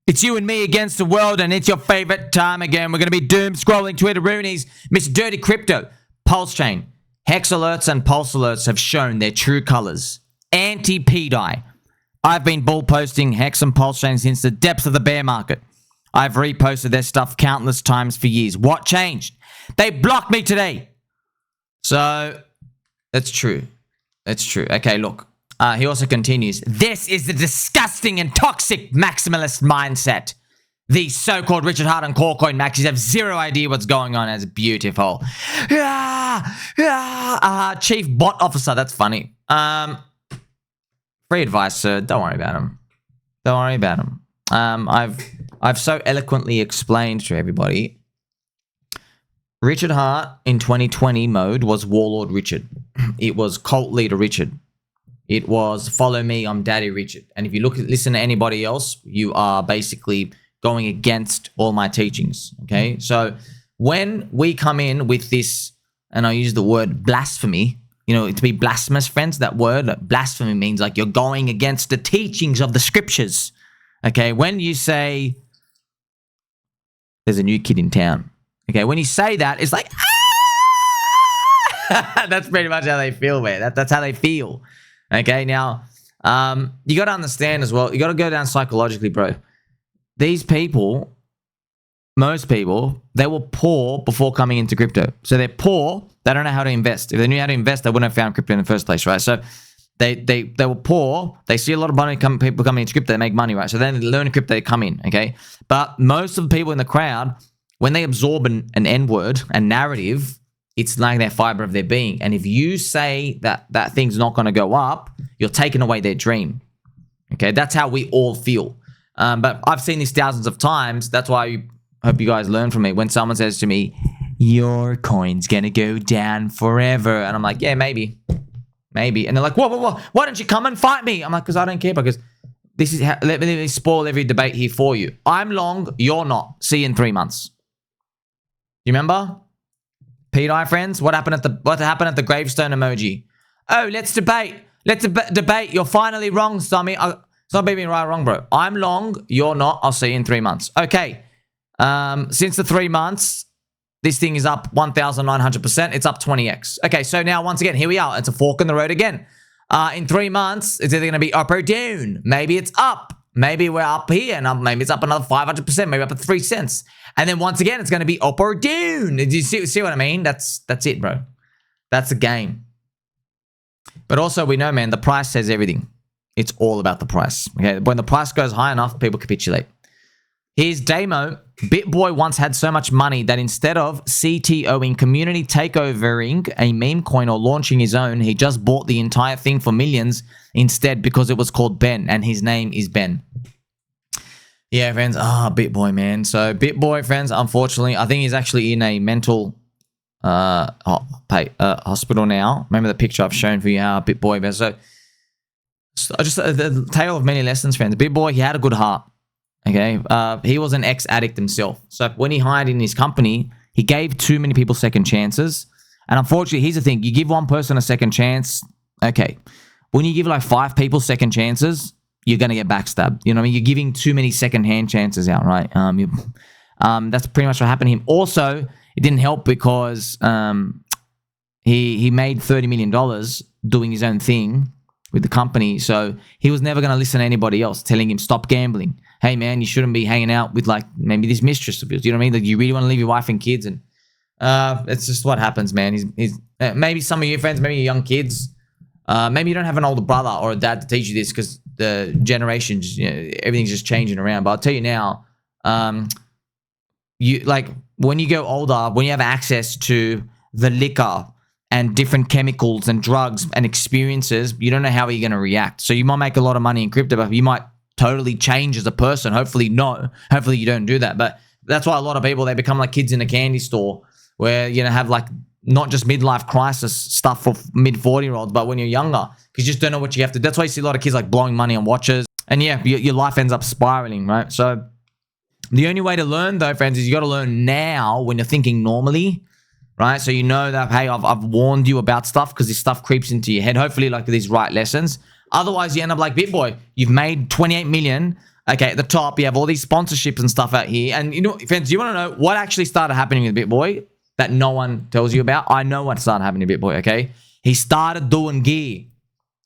It's you and me against the world, and it's your favorite time again. We're going to be doom scrolling Twitter Roonies. Mr. Durty Crypto, PulseChain, HEX alerts and Pulse alerts have shown their true colors. Anti-pDAI. I've been bull posting HEX and PulseChain since the depths of the bear market. I've reposted their stuff countless times for years. What changed? They blocked me today. So, that's true. That's true. Okay, look. He also continues, this is the disgusting and toxic maximalist mindset. These so-called Richard Hart and Corecoin maxis have zero idea what's going on. It's beautiful. Chief bot officer, that's funny. Free advice, sir. Don't worry about him. Don't worry about him. I've so eloquently explained to everybody. Richard Hart in 2020 mode was WarLord Richard. It was cult leader Richard. It was follow me, I'm Daddy Richard. And if you listen to anybody else, you are basically going against all my teachings, okay? So when we come in with this, and I use the word blasphemy, you know, to be blasphemous, friends, that word, blasphemy means like you're going against the teachings of the scriptures, okay? When you say, there's a new kid in town, okay? When you say that, it's like, ah! That's pretty much how they feel, man. That's how they feel. Okay, now, you got to understand as well, you got to go down psychologically, bro. These people, most people, they were poor before coming into crypto. So they're poor, they don't know how to invest. If they knew how to invest, they wouldn't have found crypto in the first place, right? So they were poor, they see a lot of money, people coming into crypto, they make money, right? So then they learn crypto, they come in, okay? But most of the people in the crowd, when they absorb an N-word, a narrative, it's like their fiber of their being. And if you say that that thing's not going to go up, you're taking away their dream. Okay, that's how we all feel. But I've seen this thousands of times. That's why I hope you guys learn from me. When someone says to me, your coin's going to go down forever. And I'm like, yeah, maybe. Maybe. And they're like, whoa. Why don't you come and fight me? I'm like, because I don't care. Because this is how, let me spoil every debate here for you. I'm long, you're not. See you in 3 months. You remember? pDAI friends, what happened at the gravestone emoji? Oh, let's debate. Let's debate. You're finally wrong, Sammy. It's not being right or wrong, bro. I'm long, you're not. I'll see you in 3 months. Okay. Since the 3 months, this thing is up 1,900%. It's up 20x. Okay, so now once again, here we are. It's a fork in the road again. In 3 months, it's either going to be up or down. Maybe it's up. Maybe we're up here, and maybe it's up another 500%, maybe up at 3 cents. And then once again, it's going to be up or down. Do you see what I mean? That's it, bro. That's the game. But also, we know, man, the price says everything. It's all about the price. Okay, when the price goes high enough, people capitulate. Here's Damo. BitBoy once had so much money that instead of CTOing, community takeovering a meme coin or launching his own, he just bought the entire thing for millions instead because it was called Ben, and his name is Ben. Yeah, friends. BitBoy, man. So BitBoy, friends, unfortunately, I think he's actually in a mental hospital now. Remember the picture I've shown for you, how BitBoy. So just the tale of many lessons, friends. BitBoy, he had a good heart. Okay, he was an ex-addict himself. So when he hired in his company, he gave too many people second chances. And unfortunately, here's the thing. You give one person a second chance, okay. When you give like 5 people second chances, you're going to get backstabbed. You know what I mean? You're giving too many second-hand chances out, right? That's pretty much what happened to him. Also, it didn't help because he made $30 million doing his own thing with the company. So he was never going to listen to anybody else telling him, stop gambling. Hey, man, you shouldn't be hanging out with, like, maybe this mistress of yours. You know what I mean? Like, you really want to leave your wife and kids. And it's just what happens, man. He's maybe some of your friends, maybe your young kids, maybe you don't have an older brother or a dad to teach you this because the generations, you know, everything's just changing around. But I'll tell you now, you like when you go older, when you have access to the liquor and different chemicals and drugs and experiences, you don't know how you're going to react. So you might make a lot of money in crypto, but you might totally change as a person. Hopefully no. Hopefully you don't do that. But that's why a lot of people, they become like kids in a candy store where, you know, have like not just midlife crisis stuff for mid 40-year-olds, but when you're younger, because you just don't know what you have to do. That's why you see a lot of kids like blowing money on watches. And yeah, your life ends up spiraling, right? So the only way to learn though, friends, is you got to learn now when you're thinking normally, right? So you know that, hey, I've warned you about stuff because this stuff creeps into your head. Hopefully like these right lessons. Otherwise, you end up like BitBoy. You've made 28 million. Okay, at the top, you have all these sponsorships and stuff out here. And, you know, friends, do you want to know what actually started happening with BitBoy that no one tells you about? I know what started happening to BitBoy, okay? He started doing gear.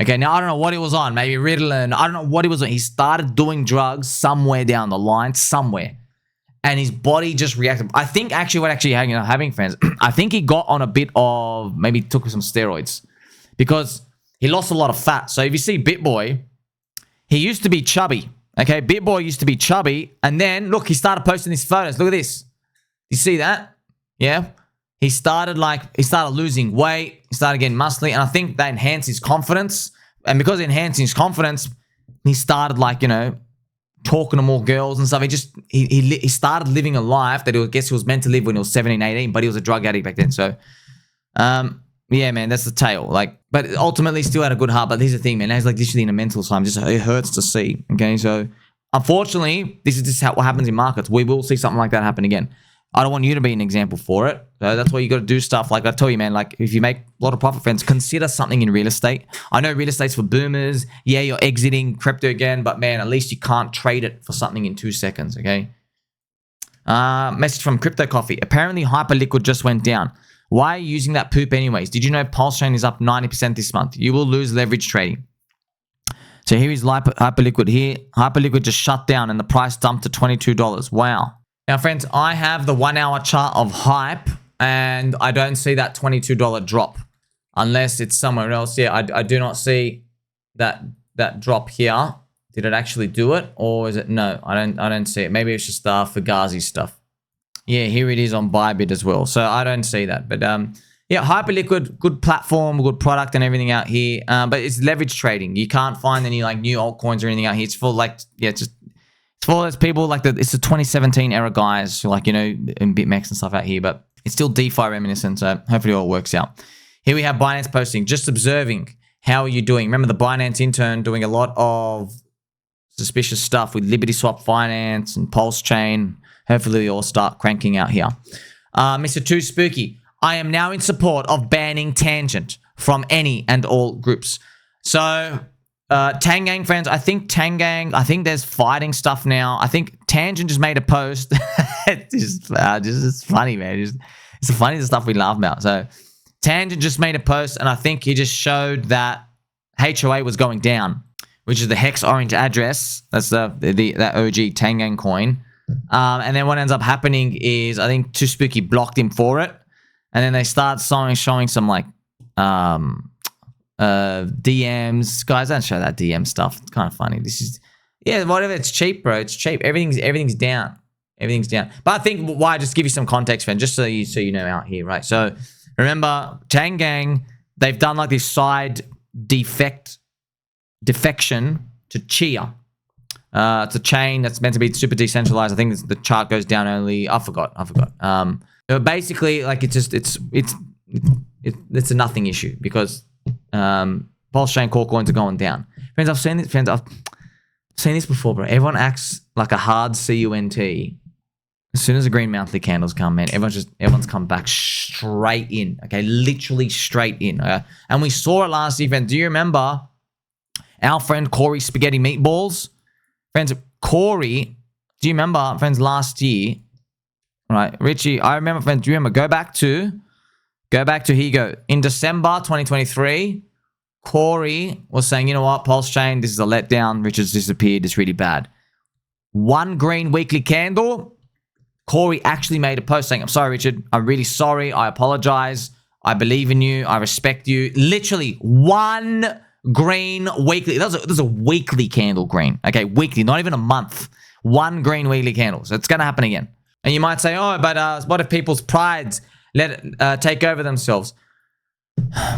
Okay, now I don't know what he was on. Maybe Ritalin. I don't know what he was on. He started doing drugs somewhere down the line, somewhere. And his body just reacted. I think actually what actually having friends, I think he got on a bit of, maybe took some steroids. Because he lost a lot of fat. So if you see BitBoy, he used to be chubby. Okay, BitBoy used to be chubby. And then, look, he started posting these photos. Look at this. You see that? Yeah. He started losing weight. He started getting muscly. And I think that enhanced his confidence. And because it enhanced his confidence, he started talking to more girls and stuff. He started living a life that I guess he was meant to live when he was 17, 18, but he was a drug addict back then. So, yeah, man, that's the tale. But ultimately still had a good heart. But here's the thing, man. He's literally in a mental asylum. It hurts to see. Okay, so unfortunately, this is just what happens in markets. We will see something like that happen again. I don't want you to be an example for it. So that's why you got to do stuff. Like I tell you, man, if you make a lot of profit, friends, consider something in real estate. I know real estate's for boomers. Yeah, you're exiting crypto again, but man, at least you can't trade it for something in 2 seconds, okay? Message from Crypto Coffee. Apparently, HyperLiquid just went down. Why are you using that poop anyways? Did you know PulseChain is up 90% this month? You will lose leverage trading. So here is HyperLiquid here. HyperLiquid just shut down and the price dumped to $22. Wow. Now, friends, I have the 1 hour chart of Hype and I don't see that $22 drop unless it's somewhere else. Yeah, I do not see that drop here. Did it actually do it or is it? No, I don't see it. Maybe it's just Fugazi stuff. Yeah, here it is on Bybit as well. So I don't see that. But yeah, HyperLiquid, good platform, good product and everything out here. But it's leverage trading. You can't find any new altcoins or anything out here. It's for it's for those people it's the 2017 era guys who in BitMEX and stuff out here, but it's still DeFi reminiscent, so hopefully it all works out. Here we have Binance Posting, just observing. How are you doing? Remember the Binance intern doing a lot of suspicious stuff with LibertySwap Finance and PulseChain. Hopefully we all start cranking out here. Mr. Too Spooky, I am now in support of banning Tangent from any and all groups. So Tang Gang friends, I think there's fighting stuff now. I think Tangent just made a post. It's funny, man. It's the funniest stuff we laugh about. So Tangent just made a post and I think he just showed that HOA was going down, which is the HEX orange address. That's that OG Tang Gang coin. And then what ends up happening is I think Too Spooky blocked him for it. And then they start showing some DMs. Guys, don't show that DM stuff. It's kind of funny. Whatever. It's cheap, bro. It's cheap. Everything's down. Everything's down. But I think why just give you some context, friend, just so you know out here, right? So remember, Tang Gang, they've done this side defection to Chia. It's a chain that's meant to be super decentralized. I think the chart goes down only. I forgot. Basically, it's a nothing issue because PulseChain core coins are going down. Friends, I've seen this before, bro. Everyone acts like a hard CUNT. As soon as the green monthly candles come, man, everyone's come back straight in. Okay, literally straight in. Okay? And we saw it last event. Do you remember our friend Corey Spaghetti Meatballs? Friends, Corey, do you remember, friends, last year? Right, Richie, I remember, friends, do you remember? Go back to, here you go. In December 2023, Corey was saying, you know what, PulseChain, this is a letdown. Richard's disappeared. It's really bad. One green weekly candle. Corey actually made a post saying, I'm sorry, Richard. I'm really sorry. I apologize. I believe in you. I respect you. Literally one green weekly. That was a weekly candle green. Okay, weekly, not even a month. One green weekly candle. So it's going to happen again. And you might say, oh, but what if people's prides let it take over themselves?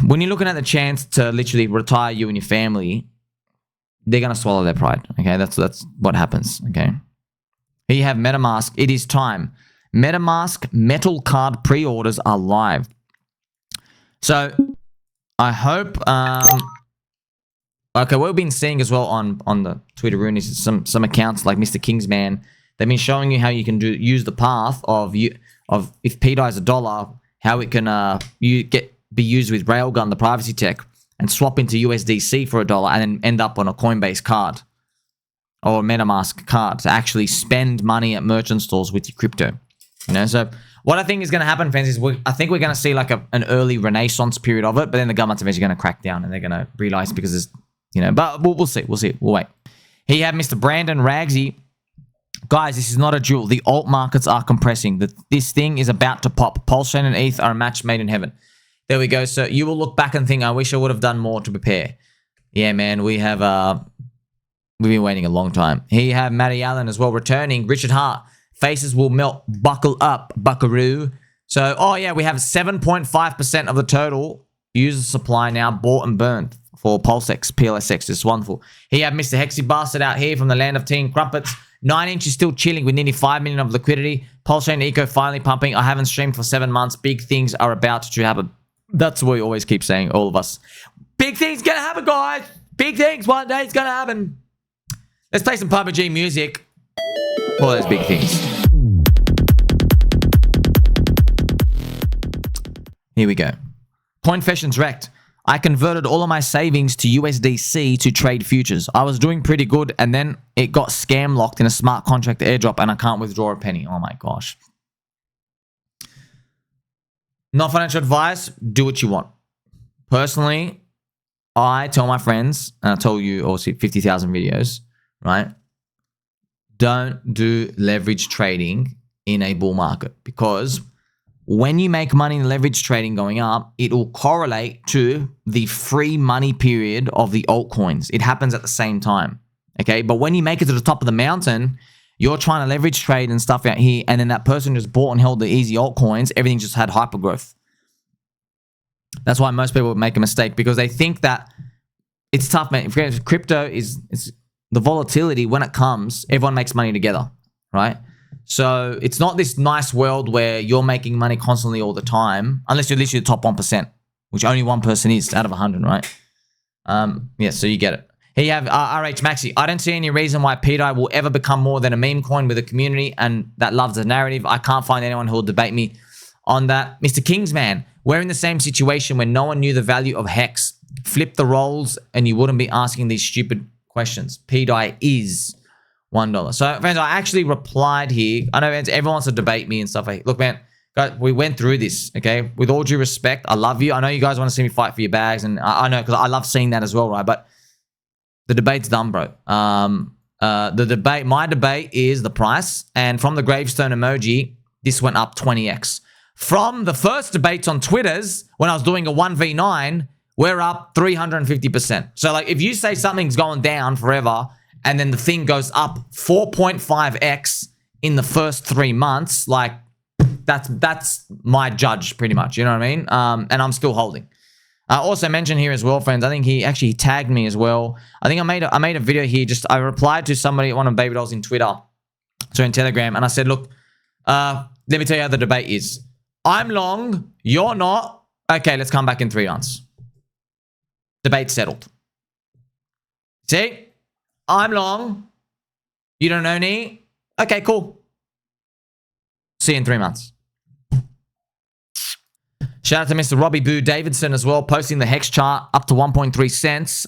When you're looking at the chance to literally retire you and your family, they're going to swallow their pride. Okay, that's what happens. Okay. Here you have MetaMask. It is time. MetaMask metal card pre-orders are live. So I hope... okay, what we've been seeing as well on the Twitter room is some accounts like Mr. Kingsman. They've been showing you how you can use the path of if pDAI is $1, how it can be used with Railgun, the privacy tech, and swap into USDC for $1 and then end up on a Coinbase card. or MetaMask card to actually spend money at merchant stores with your crypto. You know, so what I think is going to happen, friends, is I think we're going to see like an early renaissance period of it, but then the government's eventually going to crack down and they're going to realize because it's, you know, but we'll see. We'll wait. Here you have Mr. Brandon Ragsy. Guys, this is not a duel. The alt markets are compressing. This thing is about to pop. PulseChain and ETH are a match made in heaven. There we go. So you will look back and think, I wish I would have done more to prepare. Yeah, man, we've been waiting a long time. Here you have Matty Allen as well returning. Richard Hart, faces will melt. Buckle up, buckaroo. So, oh yeah, we have 7.5% of the total user supply now bought and burned for PulseX, PLSX. It's wonderful. Here you have Mr. HEXY bastard out here from the land of tea and crumpets. 9inch is still chilling with nearly 5 million of liquidity. PulseChain Eco finally pumping. I haven't streamed for 7 months. Big things are about to happen. That's what we always keep saying, all of us. Big things gonna happen, guys. Big things. One day it's gonna happen. Let's play some PUBG music. All those big things. Here we go. Coinfessions Rekt. I converted all of my savings to USDC to trade futures. I was doing pretty good, and then it got scam locked in a smart contract airdrop, and I can't withdraw a penny. Oh my gosh. Not financial advice. Do what you want. Personally, I tell my friends, and I told you also 50,000 videos, right? Don't do leverage trading in a bull market, because when you make money in leverage trading going up, it will correlate to the free money period of the altcoins. It happens at the same time, okay? But when you make it to the top of the mountain, you're trying to leverage trade and stuff out here, and then that person just bought and held the easy altcoins. Everything just had hyper growth. That's why most people make a mistake, because they think that it's tough, man. Crypto is the volatility. When it comes, everyone makes money together, right? So it's not this nice world where you're making money constantly all the time, unless you're literally the top 1%, which only one person is out of 100, right? Yeah, so you get it. Here you have RH Maxi. I don't see any reason why pDAI will ever become more than a meme coin with a community and that loves the narrative. I can't find anyone who will debate me on that. Mr. Kingsman, we're in the same situation when no one knew the value of HEX. Flip the roles and you wouldn't be asking these stupid questions. pDAI is $1. So, friends, I actually replied here. I know everyone wants to debate me and stuff. Look, man, guys, we went through this, okay? With all due respect, I love you. I know you guys want to see me fight for your bags, and I know, because I love seeing that as well, right? But the debate's done, bro. My debate is the price, and from the gravestone emoji, this went up 20x. From the first debates on Twitters, when I was doing a 1v9, we're up 350%. So, like, if you say something's going down forever, and then the thing goes up 4.5x in the first 3 months, like, that's my judge, pretty much. You know what I mean? And I'm still holding. Also mentioned here as well, friends, I think he actually tagged me as well. I think I made a video here. I replied to somebody, one of Baby Dolls in Twitter, so in Telegram, and I said, look, let me tell you how the debate is. I'm long, you're not. Okay, let's come back in 3 months. Debate settled. See? I'm long. You don't know me. Okay, cool. See you in 3 months. Shout out to Mr. Robbie Boo Davidson as well, posting the HEX chart up to 1.3 cents.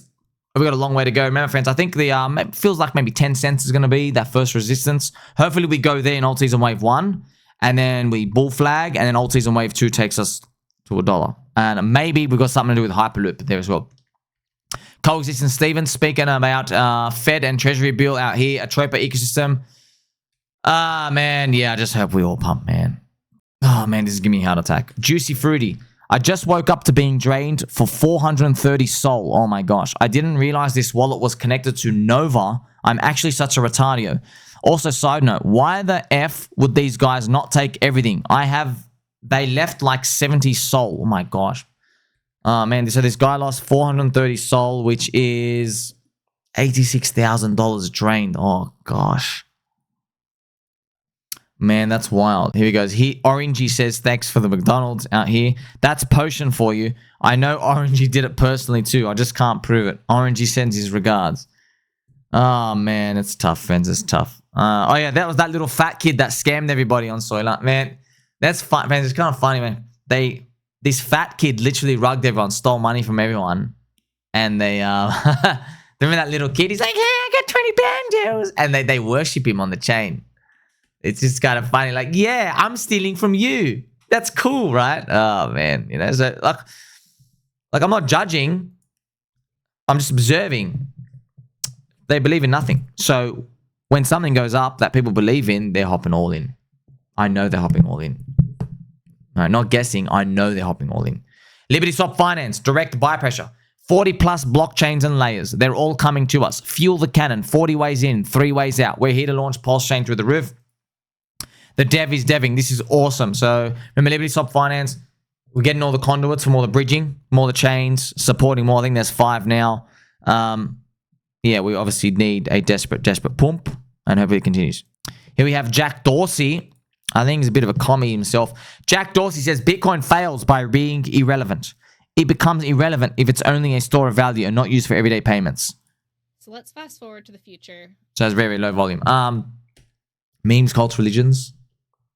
We've got a long way to go. Remember, friends, I think the feels like maybe 10 cents is going to be that first resistance. Hopefully, we go there in Altseason Wave 1, and then we bull flag, and then Altseason Wave 2 takes us to $1. And maybe we've got something to do with Hyperloop there as well. Coexistence Steven speaking about Fed and Treasury bill out here, Atropa ecosystem. Man, yeah, I just hope we all pump, man. Oh, man, this is giving me a heart attack. Juicy Fruity. I just woke up to being drained for 430 SOL. Oh, my gosh. I didn't realize this wallet was connected to Nova. I'm actually such a retardio. Also, side note, why the F would these guys not take everything? They left like 70 SOL. Oh, my gosh. Oh, man, so this guy lost 430 SOL, which is $86,000 drained. Oh, gosh. Man, that's wild. Here he goes. Orangey says, thanks for the McDonald's out here. That's potion for you. I know Orangey did it personally too. I just can't prove it. Orangey sends his regards. Oh, man, it's tough, friends. It's tough. Oh, yeah, that was that little fat kid that scammed everybody on Saylor. Man, that's fun, friends. It's kind of funny, man. This fat kid literally rugged everyone, stole money from everyone. And they, remember that little kid? He's like, hey, I got 20 bandos. And they worship him on the chain. It's just kind of funny. Like, yeah, I'm stealing from you. That's cool, right? Oh, man. You know, so like I'm not judging. I'm just observing. They believe in nothing. So when something goes up that people believe in, they're hopping all in. I know they're hopping all in. No, not guessing. I know they're hopping all in. LibertySwap Finance, direct buy pressure. 40 plus blockchains and layers. They're all coming to us. Fuel the cannon. 40 ways in, 3 ways out. We're here to launch PulseChain through the roof. The dev is deving. This is awesome. So remember LibertySwap Finance, we're getting all the conduits from all the bridging, more the chains, supporting more. I think there's 5 now. Yeah, we obviously need a desperate pump, and hopefully it continues. Here we have Jack Dorsey. I think he's a bit of a commie himself. Jack Dorsey says, Bitcoin fails by being irrelevant. It becomes irrelevant if it's only a store of value and not used for everyday payments. So let's fast forward to the future. So it's very, very low volume. Memes, cults, religions.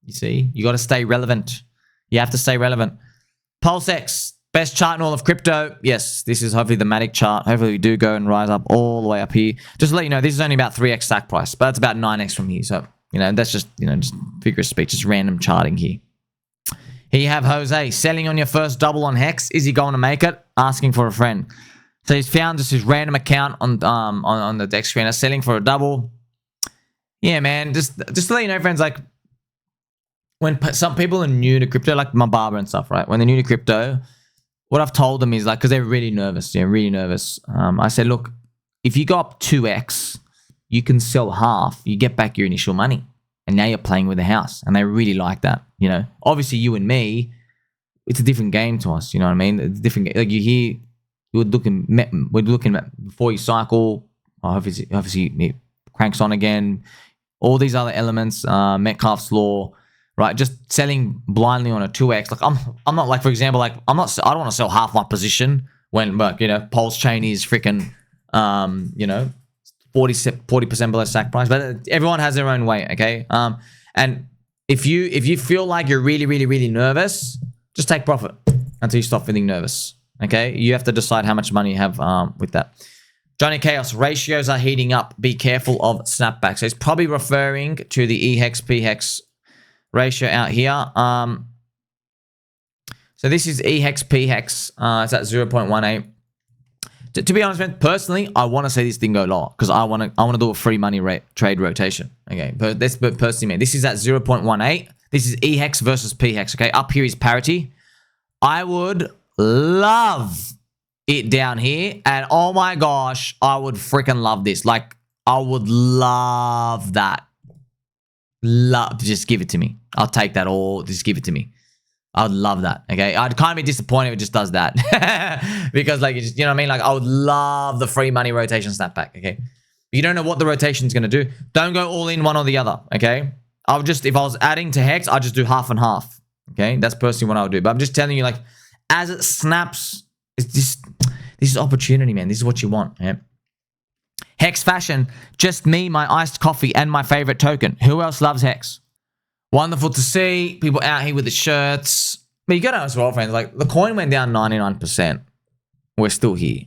You see, you got to stay relevant. You have to stay relevant. PulseX, best chart in all of crypto. Yes, this is hopefully the Matic chart. Hopefully we do go and rise up all the way up here. Just to let you know, this is only about 3x stack price, but it's about 9x from here. So, you know, that's just, you know, just figure of speech, just random charting here. Here you have Jose selling on your first double on HEX. Is he going to make it? Asking for a friend. So he's found just his random account on the deck screen, selling for a double. Yeah, man. Just to let you know, friends, like when some people are new to crypto, like my barber and stuff, right? When they're new to crypto, what I've told them is like, because they're really nervous, really nervous. I said, look, if you go up 2x, you can sell half. You get back your initial money, and now you're playing with the house, and they really like that. You know, obviously you and me, it's a different game to us. You know what I mean? It's different. Like you hear, we're looking at before you cycle. Obviously it cranks on again. All these other elements, Metcalfe's law, right? Just selling blindly on a 2x. Like I'm not like, for example, like I don't want to sell half my position when, you know, PulseChain is freaking, you know, 40% below stack price. But everyone has their own way, okay? And if you feel like you're really nervous, just take profit until you stop feeling nervous, okay? You have to decide how much money you have with that. Johnny Chaos, ratios are heating up. Be careful of snapback. So it's probably referring to the EHEX PHEX ratio out here. So this is EHEX PHEX. It's at 0.18. To be honest, man, personally, I want to see this thing go lower because I want to do a free money trade rotation. Okay, but that's personally, man. This is at 0.18. This is EHEX versus PHEX. Okay, up here is parity. I would love it down here, and oh my gosh, I would freaking love this. Like, I would love that. Just give it to me. I'll take that all. Just give it to me. I'd love that. Okay, I'd kind of be disappointed if it just does that because, like, you know what I mean. Like, I would love the free money rotation snapback. Okay, you don't know what the rotation is gonna do. Don't go all in one or the other. Okay, I'll just, if I was adding to HEX, I'd just do half and half. Okay, that's personally what I would do. But I'm just telling you, like, as it snaps, it's just, this is opportunity, man. This is what you want. Yeah. HEX fashion, just me, my iced coffee, and my favorite token. Who else loves HEX? Wonderful to see people out here with the shirts. But you got to know as well, friends, like the coin went down 99%. We're still here.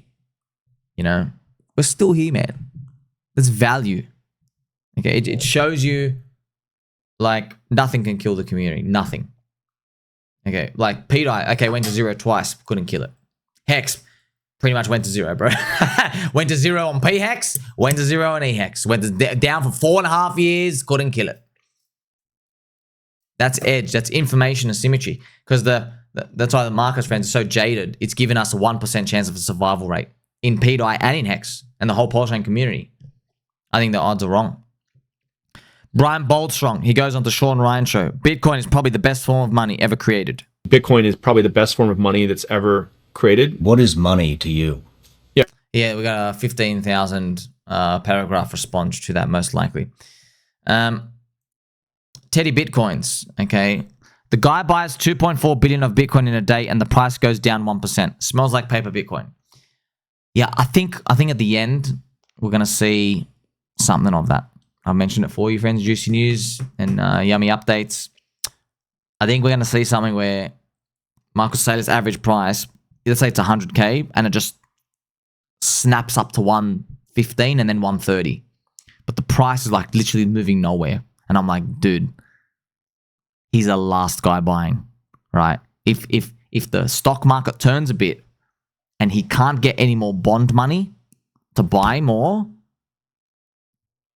You know, we're still here, man. There's value. Okay, it shows you like nothing can kill the community. Nothing. Okay, like pDAI, okay, went to 0 twice, couldn't kill it. HEX pretty much went to 0, bro. Went to 0 on PHEX, went to 0 on EHEX. Went to down for 4.5 years, couldn't kill it. That's edge. That's information asymmetry. Because that's why the markets, friends, are so jaded. It's given us a 1% chance of a survival rate in pDAI and in HEX and the whole PulseChain community. I think the odds are wrong. Brian Boldstrong, he goes on to Sean Ryan show. Bitcoin is probably the best form of money ever created. Bitcoin is probably the best form of money that's ever created. What is money to you? Yeah, we got a 15,000 paragraph response to that, most likely. Teddy Bitcoins, okay. The guy buys 2.4 billion of Bitcoin in a day and the price goes down 1%. Smells like paper Bitcoin. Yeah, I think at the end, we're going to see something of that. I've mentioned it for you, friends. Juicy news and yummy updates. I think we're going to see something where Michael Saylor's average price, let's say it's 100K, and it just snaps up to 115 and then 130. but the price is like literally moving nowhere. And I'm like, dude, he's the last guy buying, right? If the stock market turns a bit and he can't get any more bond money to buy more,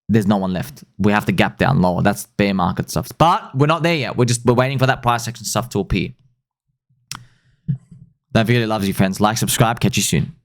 there's no one left. We have to gap down lower. That's bear market stuff. But we're not there yet. We're waiting for that price action stuff to appear. Don't forget it loves you, friends. Like, subscribe. Catch you soon.